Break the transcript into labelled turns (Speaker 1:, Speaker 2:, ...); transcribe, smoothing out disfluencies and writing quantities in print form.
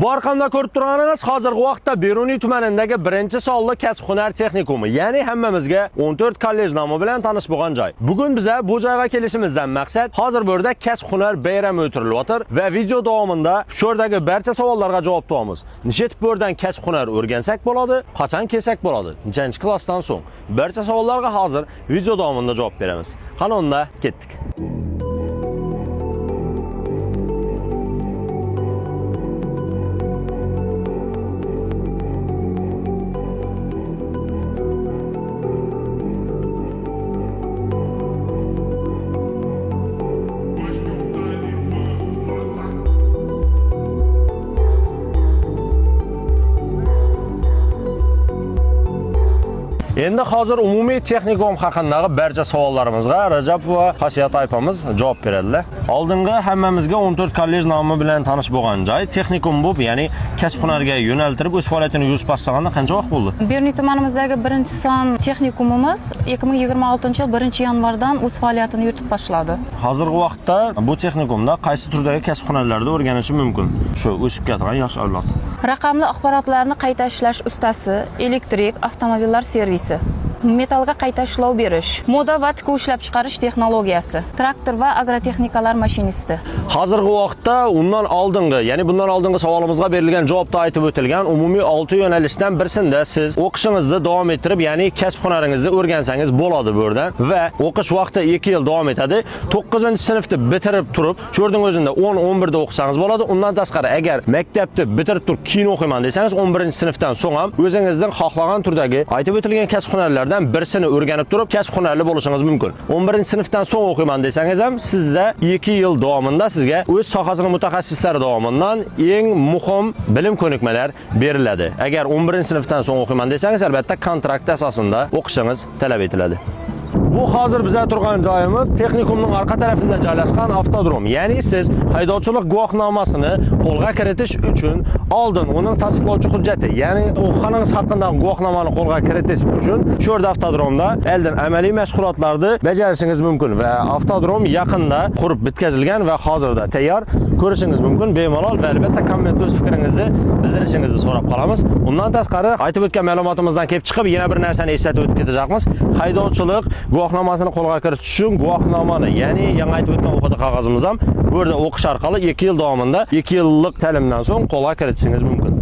Speaker 1: Bu arqamda ko'rib turganingiz hozirgi vaqtda Beruniy tumanidagi birinchi sonli kasb-hunar texnikumi, ya'ni hammamizga 14 kollej nomi bilan tanish bo'lgan joy. Bugun biza bu joyga kelishimizdan maqsad hozir bu yerda kasb-hunar bayrami o'tirilyapti va video davomida shu yerdagi barcha savollarga javob topamiz. Nechta bu yerdan kasb-hunar o'rgansak bo'ladi, qachon kelsak bo'ladi, nechanchi klassdan so'ng. Barcha savollarga hozir video davomida javob beramiz. Qani unda ketdik. Endi hozir umumiy texnikum haqidagi barcha savollarimizga Rajab va Xosiyat aypamiz javob beradilar. Oldingi hammamizga 14 kollej nomi bilan tanish bo'lgan joy texnikum bu, ya'ni kasb-hunarga yo'naltirib o'z faoliyatini yurib boshlaganda qancha vaqt bo'ldi?
Speaker 2: Beruniy tumanimizdagi birinchi son texnikumimiz 2026-yil 1-yanvardan o'z faoliyatini yuritib boshladi.
Speaker 1: Hozirgi vaqtda bu texnikumda qaysi turdagi kasb-hunarlarni o'rganishi mumkin? Shu o'sib ketgan yosh avlod.
Speaker 2: Raqamli axborotlarni qayta ishlash ustasi, elektrik, avtomobillar servisi, metalga qayta ishlov berish, moda va tikuv ishlab chiqarish texnologiyasi, traktor va agrotexnikalar mashinisti.
Speaker 1: Hozirgi vaqtda undan oldingi, ya'ni bundan oldingi savolimizga berilgan javobda aytib o'tilgan umumiy 6 yo'nalishdan birisida siz o'qishingizni davom ettirib, ya'ni kasb-hunaringizni o'rgansangiz bo'ladi bu yerdan va o'qish vaqti 2 yil davom etadi. 9-sinfni bitirib turib, shu yerning o'zida 10-11da o'qisangiz bo'ladi. Undan tashqari agar maktabni bitirib turib keyin o'qiyman desangiz 11-sinfdan so'ng ham o'zingizning xohlagan turdagi aytib o'tilgan kasb-hunarlardan birisini o'rganib turib kasb-hunarli bo'lishingiz mumkin. 11-sinfdan so'ng o'qiyman desangiz ham sizda 2 yil davomida sizga o'z sohasining mutaxassislari tomonidan eng muhim bilim ko'nikmalar beriladi. Agar 11-sinfdan so'ng o'qiyman desangiz albatta kontrakt asosida o'qishingiz talab etiladi. Bu hozir biza turgan joyimiz texnikumning orqa tarafida joylashgan avtodrom. Ya'ni siz haydovchilik guvohnomasini qo'lga kiritish uchun oldin uning tasdiqlovchi hujjati, ya'ni o'qiganingiz haqidagi guvohnomani qo'lga kiritish uchun shu yerda avtodromda oldin amaliy mashg'ulotlarni bajarishingiz mumkin va avtodrom yaqinda qurib bitkazilgan va hozirda tayyor, ko'rishingiz mumkin. Bemalol va albatta kommentda o'z fikringizni bildirishingizni so'rab qolamiz. Undan tashqari aytib o'tgan ma'lumotimizdan kelib chiqib yana bir narsani eslatib o'tib ketajaqmiz. Haydovchilik guvohnomasini qo'lga kiritish uchun guvohnomani, ya'ni yangi aytib o'tgan o'qidi qog'ozimiz ham bu yerda o'qish orqali 2 yil davomida 2 yillik ta'limdan so'ng qo'lga kiritishingiz mumkin.